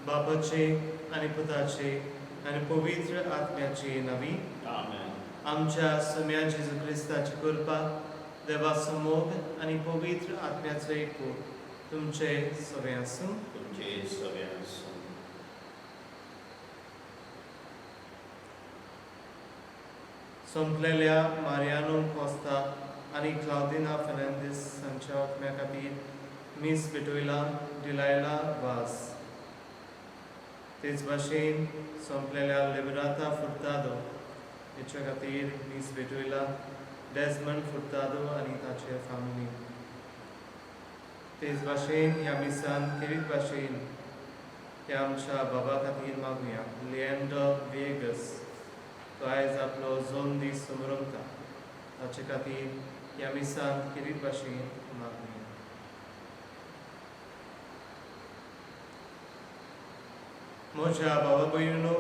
बापाचे आणि पुताचे आणि पवित्र आत्म्याचे नवी. आमच्या सुम्या जेजू ख्रिस्ताची कृपा, देवाचो मोग आणि पवित्र आत्म्याचो एकूण तुमचे सगळे आसूं. संपलेल्या मारियानो कोस्ता आणि क्लाउदिना फर्नांडीस हांच्या आत्म्या खातीर मिस बिटोयला डिलायला वास. तेच भाशेन संपलेल्या लिबराता फुर्तादो हेच्या खातीर मिस बिटोयला डेजमंड फुर्तादो आनी ताचे फॅमिली. तेच भाशेन ह्या मिसान किरीत भाशेन ह्या आमच्या बाबा खातीर मागुया. लिएंडर वेगस तो आयज आपलो 2 दीस समरमता, ताचे खातीर ह्या मिसान किरीत भाशेन मागुया. म्हज्या भावा भयणीनो,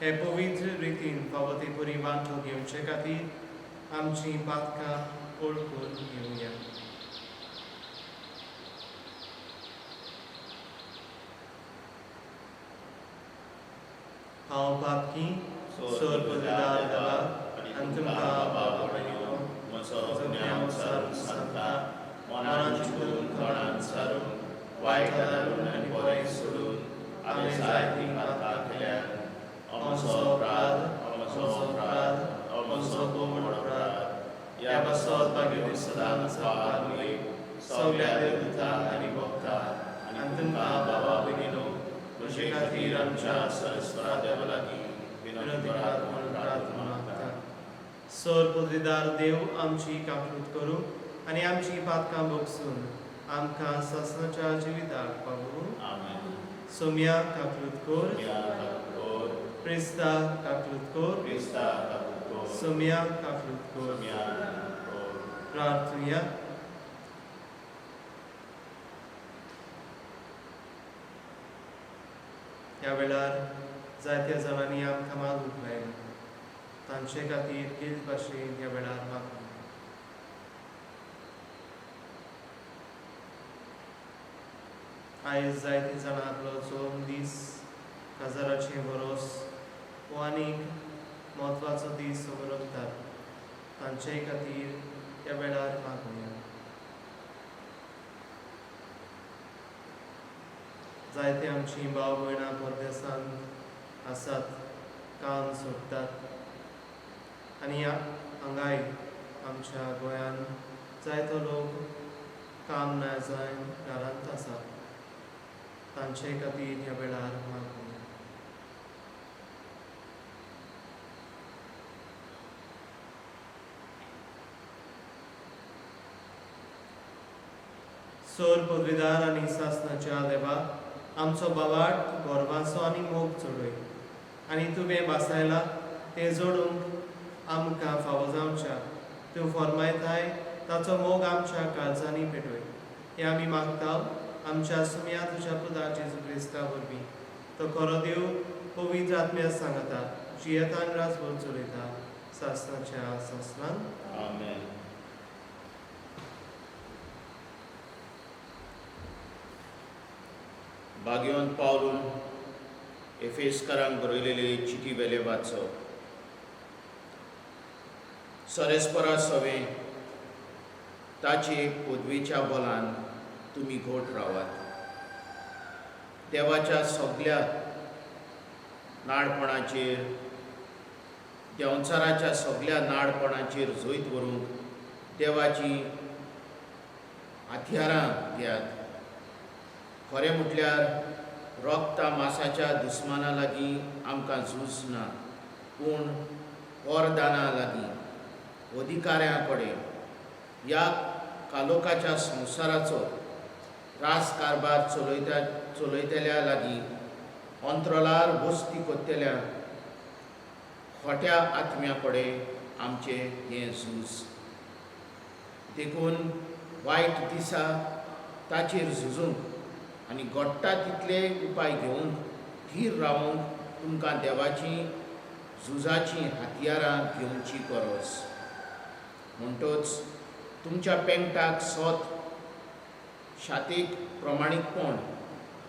हे पवित्र रितीन फावो ते बरी वांटो घेवचे खातीर आमची पातकां ओळखून घेवया. हांव पातकी सोर पदवीदार देवा आनी तुमकां बाबा भयणीनो, म्हजो ज्ञान सारून सांगता, मनान चिंतून तोंडान सारून वायट धाडून आनी बरें सोडून आमी जायतीं पातकां केल्यात. अमचो अपराध, अमचो बोड अपराध. ह्या बसत भाग्यवती सदांच पावली सगल्या देवदूतां आनी भक्तां आनी तुमकां बाबा भयणीनो, म्हजे खातीर आमच्या सरस्वता देवा लागीं विनंती करात म्हूण प्रार्थना मागता. सोर पदवीदार देव आमची काकूट करूं आनी आमची पातकां भोगसून आमकां ससनाच्या जिविताक पावूं. सोम्या काकूट कोर, क्रिस्ता काकूट कोर, सोम्या काकूट कोर. प्रार्थुया. ह्या वेळार जायत्या जाणांनी आमकां मागूंक लायला, तांचे खातीर कितें भाशेन ह्या वेळार मागूं. आयज जायतीं जाणां आपलो 2 दीस काजाराचें वरोस वो आनीक म्हत्वाचो दीस समरमतात, तांचे खातीर ह्या वेळार मागुया. जायते आमची भाव भयणां परदेसांत आसात, काम सोडटात आनी हांगाय आमच्या गोंयांत जायतो लोक काम ना जायन घरांत आसात, तांचे खातीर ह्या वेळार मागुया. सोर पदवीदार आनी सासणाच्या देवा, आमचो बावाट गोरवाचो आनी मोग चडय आनी तुवें बासायला तें जोडूंक आमकां फावो जावच्या. तूं फरमायताय ताचो मोग आमच्या काळजांनी पेटय. हें आमी मागता आमच्या सुम्या तुज्या पुता जेजू क्रिस्ता वरवीं. तो खरो देव पवित्र आत्म्या सांगता, जियेतान रासभर चलयता, सासणाच्या सासणान. आमेन. भाग्यवंत पावलून एफेसकारांक बरयलेली चिटी वेले वाचो. सरेस्परा सवे ताचे पदवेच्या बोलान तुमी घोट रावात. देवाच्या सगळ्या नाडपणाचेर, देंवचाराच्या सगळ्या नाडपणाचेर जैत व्हरूंक देवाची हाथ्यारां घेयात. खरें म्हटल्यार रोगता मासाच्या दुस्माना लागीं आमकां झूज ना, पूण वरदानां लागीं अधिकाऱ्यां कडेन ह्या कालोकाच्या संवसाराचो रास कारबार चलयतल्या लागीं अंतरलार बसती कोत्तेल्या खोट्या आत्म्या कडेन आमचें हें झूज. देखून वायट दिसा ताचेर झुजूंक आनी घडटा तितले उपाय घेवंक थीर रावंक तुमकां देवाची झुजाची हातयारां घेवची गरज. म्हणटच तुमच्या पेंगटाक सोत, शातेक प्रमाणीकपण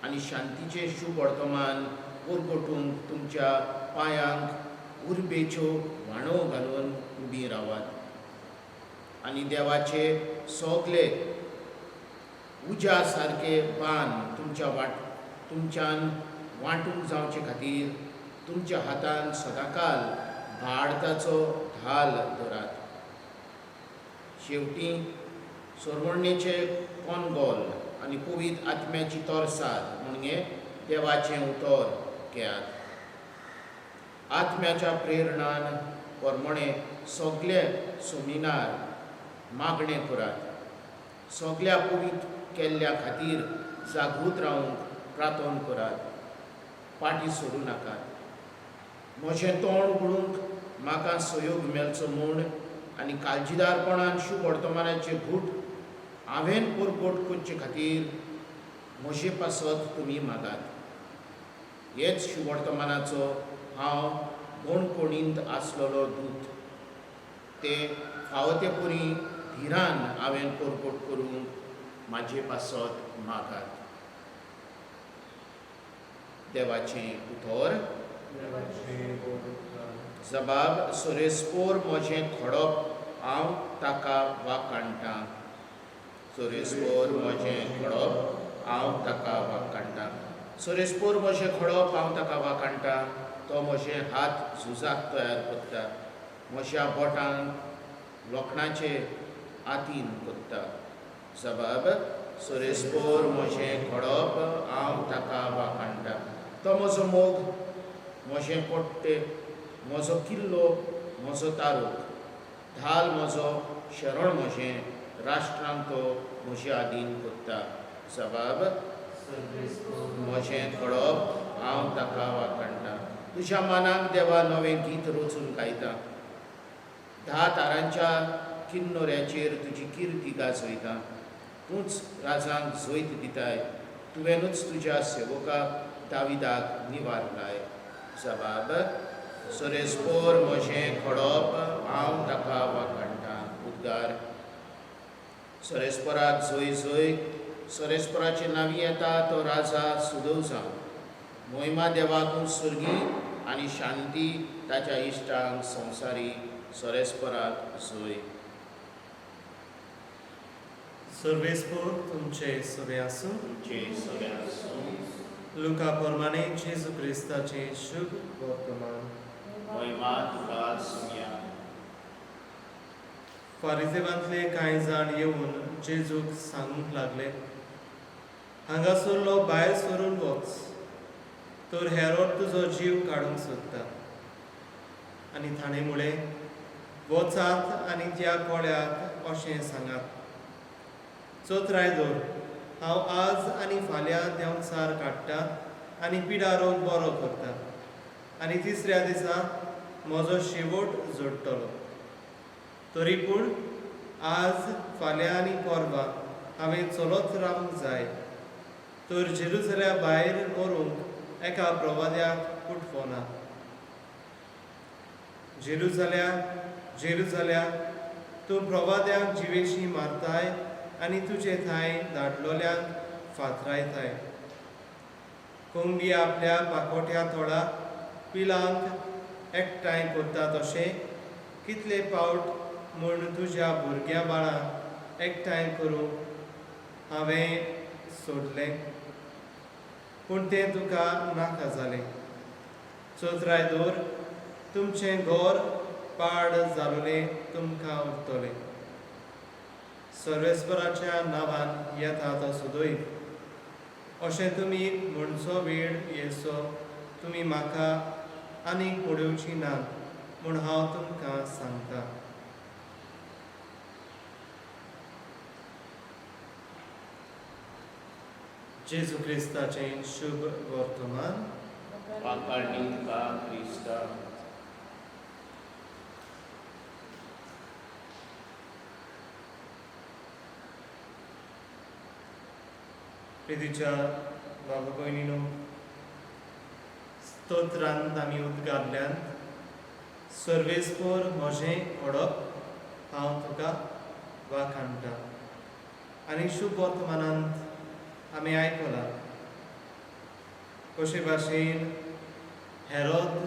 आनी शांतीचें शुभ वर्तमान परगटूंक तुमच्या पांयांक उर्बेच्यो व्हाणो घालून उबी रावात आनी देवाचे सगळे उज्या सारके बान तुमच्यान वांटूंक जावचे खातीर तुमच्या हातान सदांकाल भारताचो ढाल धरात. शेवटी सोरवणेचे कोनगोल आनी पवित्र आत्म्याची तोरसाद म्हणजे देवाचें उतर घेयात. आत्म्याच्या प्रेरणान परमणे सगळे सोमिनार मागणें करात. सगळ्या पवित्र केल्ल्या खातीर जागृत रावूंक प्रार्थना करात. फाटीं सोडूं नाकात. म्हजें तोंड उगडूंक म्हाका सहयोग मेळचो म्हूण आनी काळजीदारपणान शुभ वर्तमानाचें घूट हांवें परगट करचे खातीर म्हजे पासत तुमी मागात. हेच शुभ वर्तमानाचो हांव कोणकोणींत आसलेलो दूत. ते फावो ते परी धिरान हांवें परगट करूंक म्हाजे पासत मागात. देवाचें उतर. जबाब सोरेस्पोर म्हजें खडप हांव ताका वाकाणटां. सोरेस्पोर म्हजें खडप हांव ताका वाकाणटां. सोरेस्पोर म्हजें खडप हांव ताका वाकाणटां. तो म्हजें हात झुजाक तयार करता. म्हज्या बोटांक लोखणाचे आतीन करता. जबाब सोरेस्पोर म्हजें खडप हांव ताका वाकाणटां. तो म्हजो मोग, म्हजें पट्टें, म्हजो किल्लो, म्हजो तारूक. ढाल म्हजो, शरण म्हजें, राष्ट्रांक तो म्हजे आदीन करता. जबाब म्हजें खडप हांव ताका वाकाणटां. तुज्या मनाक देवा नवें गीत रचून गायता. 10 तारांच्या किन्नोऱ्याचेर तुजी किर्ती गाजयता. तूंच राजांक जैत दिताय. तुवेंनूच तुज्या सेवकाक दाविदाक निवारलाय. जबाब सोरेस्पोर म्हजें खडप हांव ताका वाकाणटां. उद्गार. सोरेस्पोराक जय जय. सोरेस्पोराचे नांवी येता तो राजा सुदव जावन. मोहिमा देवाक सुर्गी आनी शांती ताच्या इश्टांक संवसारी. सोरेस्पोराक जय. सर्वेस्पोर तुमचे सवे आसूं. लुका प्रमाणे जेजू क्रिस्ताचे शुभ वर्तमान. फारिसेवांतले कांय जाण येवन जेजूक सांगूंक लागले, हांगासरलो भायर सरून वच, तर हेरोद तुजो जीव काडूंक सोदता. आनी ताणें म्हळें, वचात आनी त्या कोळ्याक अशें सांगात, चोत्राय दवर, हांव आज आनी फाल्यां देंवचार काडटा आनी पिडारोग बरो करता आनी तिसऱ्या दिसा म्हजो शेवट जोडटलो. तरी पूण आज, फाल्यां आनी परवां हांवें चलत रावंक जाय, तर जेरुसल्या भायर व्हरूंक एका प्रवाद्याक पुटफोना. जेरुसल्या, जेरुसल्या, तूं प्रवाद्याक जिवेशी मारताय आनी तुजे थंय धाडलोल्यांक फातरायताय. कोंबडी आपल्या पाकोट्या तोडा पिलांक एकठांय करता तशें कितले फावट म्हूण तुज्या भुरग्या बाळांक एकठांय करूंक हांवें सोडलें, पूण तें तुका नाका जालें. चोत्राय दवर, तुमचें घर पाड जालोलें तुमकां उरतलें. सर्वेस्पराच्या नांवान येता तो सुदैव. अशें तुमी म्हणचो वेळ येसो तुमी म्हाका आनीक पडोवची नात म्हूण हांव तुमकां सांगता. जेजू क्रिस्ताचें शुभ वर्तमान. प्रितीच्या बाबा भयणीनो, स्तोत्रांत आमी उद्गारल्यान सर्वेस्पोर म्हजें खडप हांव तुका वाखाणटां. आनी शुभ वर्तमानांत आमी आयकलां कशे भाशेन हेरोद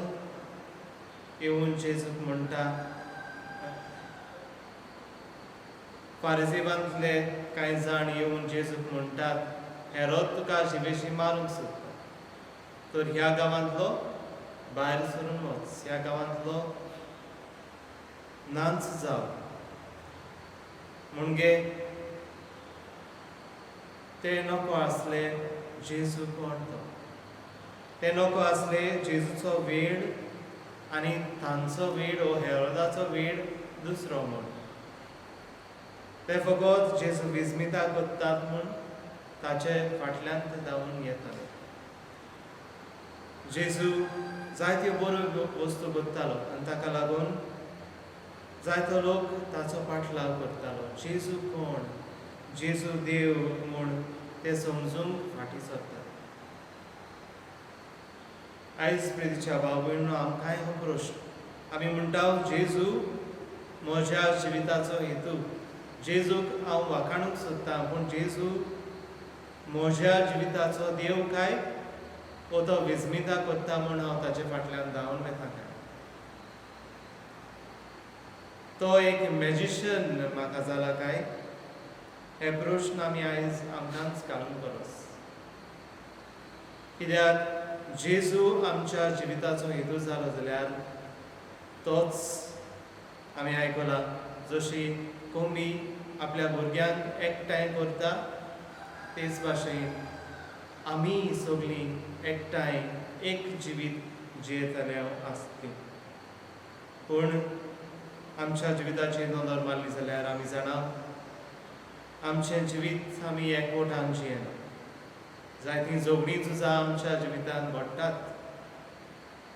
येवन जेजूक म्हणटा, फारिसेवांतले कांय जाण येवन जेजूक म्हणटात, हेरोद तुका जिवेशी मारूंक सोदता, तर ह्या गांवांतलो भायर सरून वच, ह्या गांवांतलो नांच जाव. म्हणजे ते नको आसले जेजू कोण तो, ते नको आसले जेजूचो वेळ आनी तांचो वेळ हो हेरोदाचो वेळ दुसरो म्हूण. ते फकत जेजू विस्मिता कोत्तात म्हूण ताचे फाटल्यान ते धांवून येताले. जेजू जायत्यो बऱ्यो वस्तू करतालो आनी ताका लागून जायतो लोक ताचो फाटलाव करतालो. जेजू कोण, जेजू देव म्हूण ते समजूंक फाटीं सरतात. आयज प्रितीच्या भाव भयणींनो, आमकांय हो प्रश्न. आमी म्हणटा जेजू म्हज्या जिविताचो हेतू, जेजूक हांव वाखाणूंक सोदतां, पूण जेजू म्हज्या जिविताचो देव काय, वो तो विस्मिता कोत्ता म्हूण हांव ताचे फाटल्यान धांवून वेता काय. तो एक मॅजिशियन म्हाका जाला काय, हे प्रश्न आमी आयज आमकांच घालून परस. कित्याक जेजू आमच्या जिविताचो हेतू जालो जाल्यार तोच आमी आयकलां, जशी कोंबी आपल्या भुरग्यांक एकठांय करता, तेच भाशेन आमी सगळीं एकठांय एक जिवीत जियेतले आसतलीं. पूण आमच्या जिविताची नदर मारली जाल्यार आमी जाणा आमचें जिवीत आमी एकवटान जियेना. जायतीं झगडीं झुजां आमच्या जिवितांत घडटात,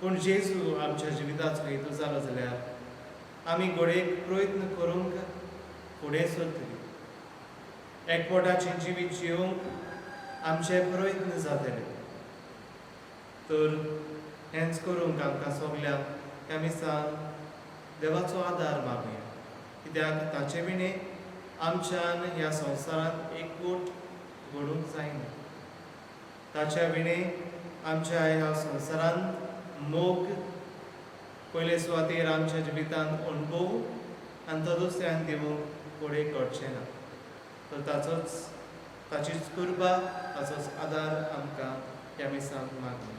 पूण जेजू आमच्या जिविताचो हेतू जालो जाल्यार आमी घोडेक प्रयत्न करूंक फुडें सरतलीं. एकवटाचें जिवीत जियोंक आमचे प्रयत्न जातले. तर हेंच करूंक आमकां सगल्यांक ह्या मिसान देवाचो आदार मागुया. कित्याक ताचे विणे आमच्यान ह्या संवसारांत एकवट घडूंक जायना. ताच्या विणे आमच्या ह्या संवसारांत मोग पयले सुवातेर आमच्या जिवितांत अणभव आनी तो दुसऱ्यांक दिवंक फुडें घडचें ना. तर ताचीच कृपा, ताचोच आदार आमकां ह्या मिसान मागुया.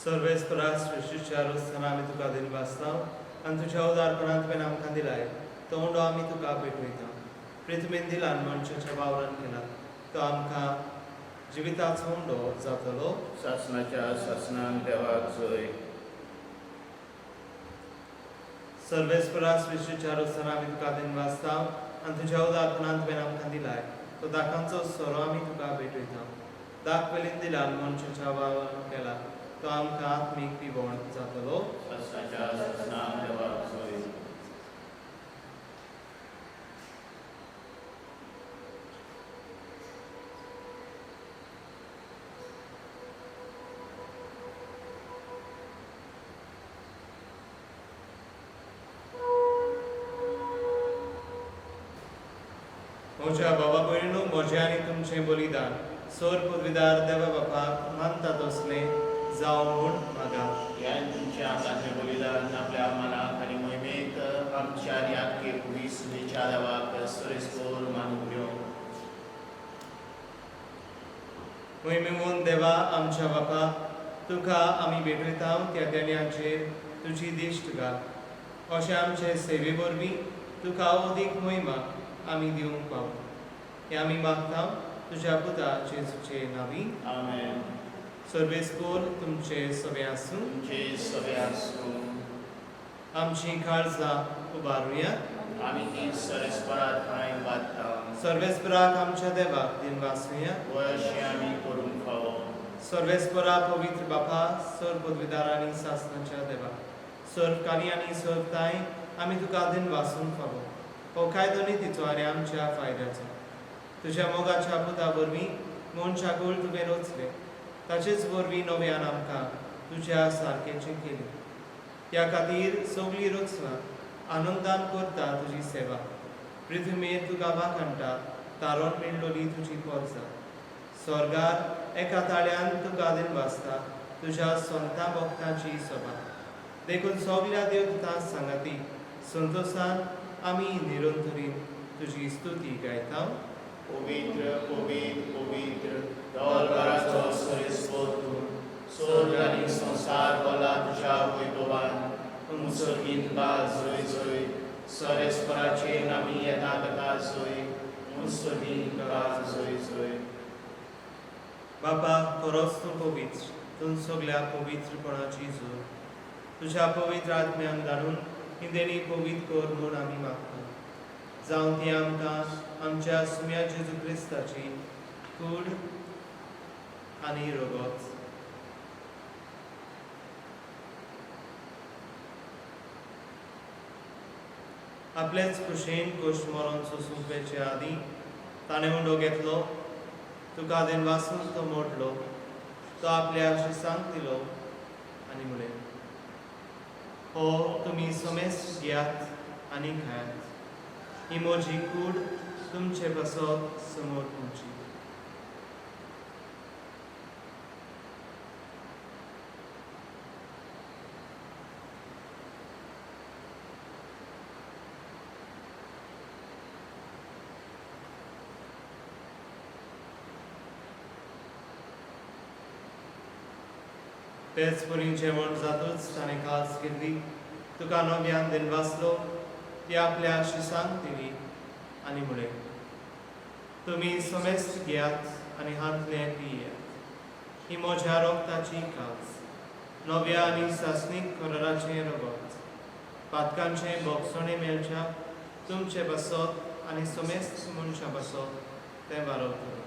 सर्वेस्परा सृश्टीच्या रुस्थान आमी तुका दिनवासता आनी तुज्या उदारपणांत तुवें आमकां दिलाय, तो उंडो आमी तुका भेटयता. प्रितमेन दिलान मनशाच्या वावरान केला, तो आमकां जिविताचो उंडो जातलो. शासनाच्या शासनान देवाक जय. सर्वेस्परा सृश्टीच्या रुस्थान आमी तुका दिनवासता आनी तुज्या उदारपणांत तुवें आमकां दिलाय, तो दाखांचो सोरो आमी तुका भेटयता. दाख वेलीन दिलान मनशाच्या वावरान केला, तो आमकां आत्मीक पिवण जातलो. शासनाच्या शासनान देवाक जय. म्हज्या बाबा भयणीनो, म्हजें आनी तुमचें बलिदान सोर पदवीदार देवा बापाक मानता तसलें जावं म्हूण मागा. ह्या तुमच्या आतांचें बलिदान आपल्या मनाक आनी मोहिमेक आमच्या आनी आख्खे कुडी सुनेच्या देवाक सरेस्कोर मानून घेवं. मोहिमेमून देवा आमच्या बापा, तुका आमी भेटयता त्या देण्याचेर तुजी दिश्ट घाल. अशें आमचे सेवे वरवीं तुका अदीक मोहिमा आमी दिवंक पावूं. हें आमी मागता तुज्या पुता जेजूचे नांवी. आमेन. सर्वेस्कोर तुमचे सवे आसूं. तुमचे सवे आसूं. आमची काळजां उबारुया. आमी ती सरेस्परात खणाय वादता. सर्वेस्पराक आमच्या देवाक दिन वासुया. अशें आमी करून खावो. सर्वेस्परा पवित्र बापा, सर्व पदवीदार आनी सासणाच्या देवा, सर्वकानी आनी सर्वताय आमी तुका दिन वासून फावो. हो कायदो नितीचो आनी आमच्या फायद्याचो. तुज्या मोगाच्या पुता वरवीं मनशा कुळ तुवें रचले. ताचेच वरवीं नव्यान आमकां तुज्या सारकेचें केली. त्या खातीर सगळीं रचना आनंदान करता तुजी सेवा. पृथ्वीमेर तुका वाखाणटा तारोन मेळ्ळोली तुजी पोरसां. स्वर्गार एका ताळ्यान तुका दिन वाजता तुज्या सोंता भक्तांची सभा. देखून सगल्या देवतां सांगाती संतोशान आमी निरंतरीन तुजी स्तुती गायता. पवित्र पवित्र पवित्र दौलगराचो सरेस्पर तूं. स्वर्ग आनी संसार भला तुज्या वैभवान. मुसर्गीत का जय जय. सरेस्पराचे नामी येता ताका जय. मुसर्गीत का जय जय. बापा खरोच तूं पवित्र. तूं सगल्या पवित्रपणाची जोर. तुज्या पवित्र आत्म्यान धाडून हिंदेनी पवित्र कर म्हूण आमी मागता. जावं ती आमकां आमच्या सुम्या जेजू क्रिस्ताची कूड आनी रगत आपलेच कुशेन कोश्ट मरण सोंसुपेचे आदी ताणें उंडो घेतलो. तुका दिन वासून तो मोडलो. तो आपल्या शिसांक दिलो आनी म्हळें, हो तुमी समेस्त घेयात आनी खायात. ही म्हजी कूड तुमचे बसत समोर तुमची. तेच परी जेवण जातूच ताणें खास केल्ली. तुका नव्यान दिन वाचलो. ती आपल्या शिसांक दिली आनी म्हळें, तुमी समेस्त घेयात आनी हातले पियेयात. ही म्हज्या रोगताची कास. नव्या आनी सासणीक कराराचें रगत. पातकांचें बोगसणें मेळच्या तुमचे बसत आनी समेस्त मनशां बसत तें वारवतलो.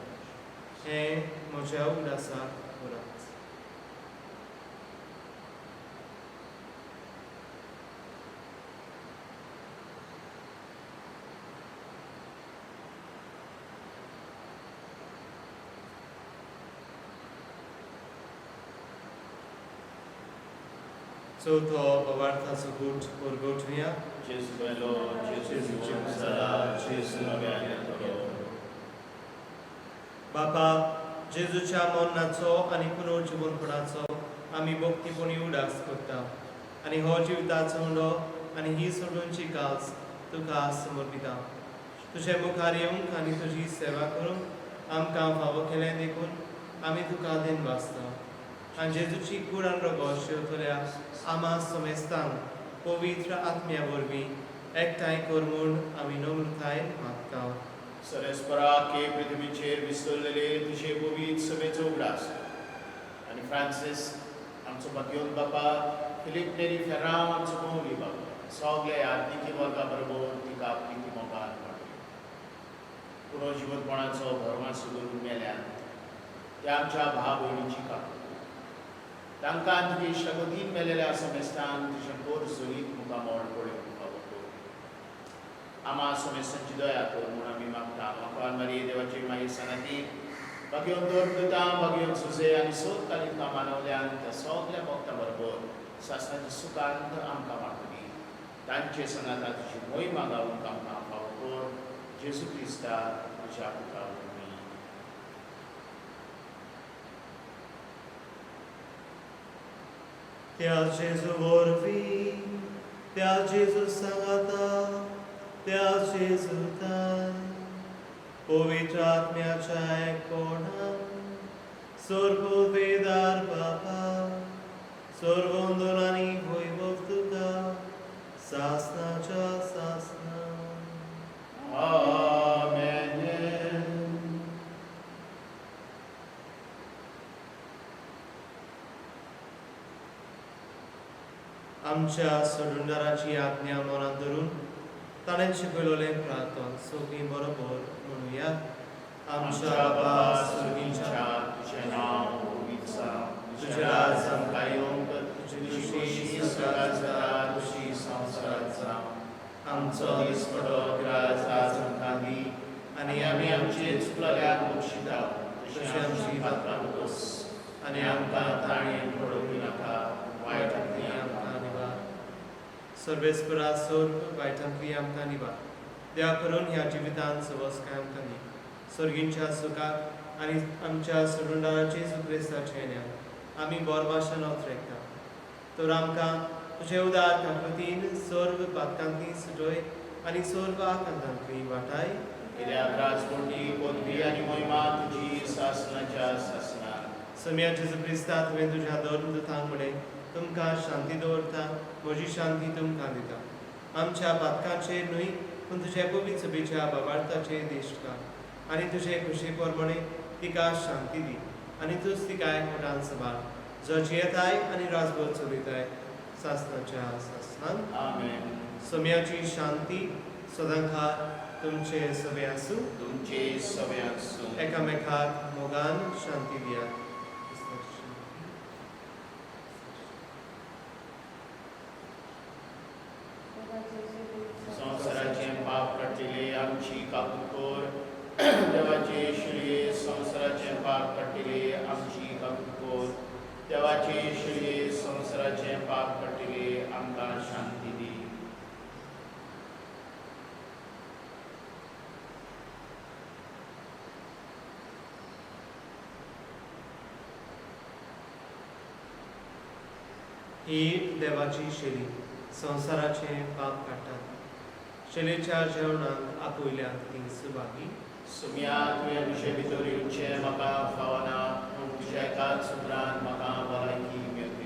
हें म्हज्या उलासाक करात. चौथो अवार्थाचो गूट परगोटुया. जेजू बेलो जेजू जिवसला जेजू नव्यान येतलो. बापा, जेजूच्या मरणाचो आनी पुनर्जीवनपणाचो आमी भक्तीपणी उडास करता आनी हो जिविताचो उंडो आनी ही सोडूनची कास तुका समर्पिता. तुजे मुखार येवंक आनी तुजी सेवा करूंक आमकां फावो केलें देखून आमी तुका दिन वाचता. आनी जेजूची कूड आनी रगत शेवतल्या आमा समेस्तांक पवित्र आत्म्या वरवीं एकठांय कर म्हूण आमी नम्रतायेन मागता. सरेस्परा के पृथ्वीचेर विस्तरलेले तुजे पवित्र सभेचो उगडास. आनी फ्रांसीस आमचो भाग्योन बापा, फिलीप नेरी फेर्रांव आमचो मौली बापा, सगळे आत्मिकी वर्गा बरोबर तिका आपली ती मोगान वाडली. पुनर्जीवनपणाचो भरवंस करून मेल्यान त्या आमच्या भाव भयणीची काकू. तांकां तुगे शगोदीन मेलेल्या समेस्तान तुजें कोर सोयीत मुखार मोड पळोवंक फावो कर. आमा समेस्तांची दया कर म्हूण आमी मागता. मोकळान मारये देवाची मागीर सांगाती भाग्योन दोरता भाग्योन सुजे आनी सोद कालिका मानवल्यान त्या सगल्या भक्तां बरोबर सासणाची सुखांत आमकां मागली. तांचे संगाता तुजी मोहीमा गावूंक आमकां फावो कर. जेजू क्रिस्ता तुज्या पुता वरवीं. त्या जेजू वरवीं, त्या जेजू सांगाता, त्या जेजूतान पवित्र आत्म्याच्या एकपणान सर्व वेदार बापा, सर्व वंदन आनी वैभव तुका सासणाच्या सासणा. आमेन. आमच्या सोडूनदाराची आज्ञा मनात धरून ताणें शिकयलोलें प्रार्थन सोपी बरोबर म्हणुया. आमच्या बाबा सुर्गीच्या तुझें नांव पवित्र जावं. तुझें राज आमकां येवंक तुजी खुशी सदांच जाता तुजी संवसारांत जावं. आमचो दिसपडो आज आमकां दी आनी आमी आमचे चुकलेल्यांक बक्षिता तशें आमची पातळां बस आनी आमकां ताणें पडोवंक नाका वायटांतली आमकां निवार. सर्वेस्परा सोर्ग वायटांतली आमकां निवार. देवा करून ह्या जिवितांत सवस्काय आमकां दी. सर्गींच्या सुखाक आनी आमच्या सोडूनदाराचे क्रिस्ताचे येण्याक आमी बोरभाशेन ओतरेकता. तर आमकां तुजे उदार काकुतीन सर्व पातकांतली सुजोय आनी सर्व आकांतांतली वाटाय. कित्याक राजकोटी पदवी आनी महिमा तुजी सासणाच्या सासणार. सम्या जेजू क्रिस्ता तुवें तुज्या दोन दुतांक म्हणलें तुमकां शांती दवरता म्हजी शांती तुमकां दिता. आमच्या पातकांचेर न्हय पूण तुजे पवित्र सभेच्या बाबार्थाचेर दिश्ट कर आनी तुजे खुशी प्रमाणे तिका शांती दी आनी तूंच तिका एकवटान सांबाळ जो जियेताय आनी राजभर चलयताय सासणाच्या सासणान. आमेन. सम्याची शांती सदांखार तुमचे सभे आसूं. तुमचे सवे आसूं. एकामेकाक मोगान शांती दिया. संवसाराचे पाप काटिले आमची काकूर देवाचे शिळये. संवसाराचे पाप काटिले आमची काकूर देवाचे शिळये. संवसाराचे पाप काटिले आमकां शांती दी. ही देवाची शेली संवसाराचे पाप काडटात. शेलीच्या जेवणाक आपोयल्यात ती सुभागी. सुम्या तुवें तुजे भितर येवचें म्हाका फावना पूण तुज्या एकाच सुत्रान म्हाका भलायकी मेळटली.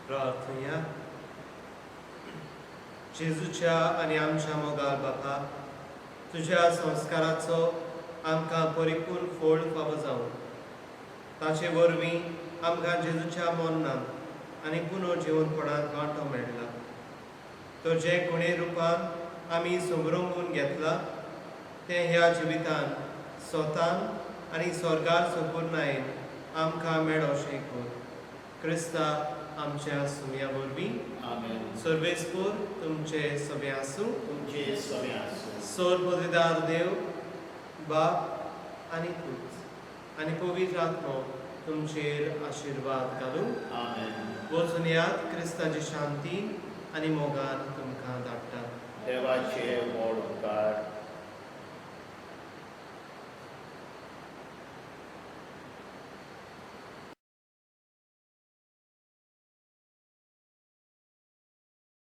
प्रार्थना. जेजूच्या आनी आमच्या मोगाल बापा तुज्या संस्काराचो आमकां परिपूर्ण फळ फावो जावं. ताचे वरवीं आमकां जेजूच्या मरणांत आनी पुनर्जिवनपणांत वांटो मेळ्ळा. तो जे कोणे रुपान आमी समरुंबून घेतला तें ह्या जिवितान स्वतान आनी स्वर्गार संपूर्णायेन आमकां मेळो अशें कर. क्रिस्ता आमच्या सुमया वरवीं आमेन. सर्वेस्पूर तुमचे सभे आसूं. तुमचे सवे आसूं. सोर पदवीदार देव बाप आनी पूत आनी पवित्र आत्मो तुमचेर आशिर्वाद घालूं. आमेन. वचून यात क्रिस्ताची शांती आनी मोगान तुमकां धाडटा. देवाचे व्हड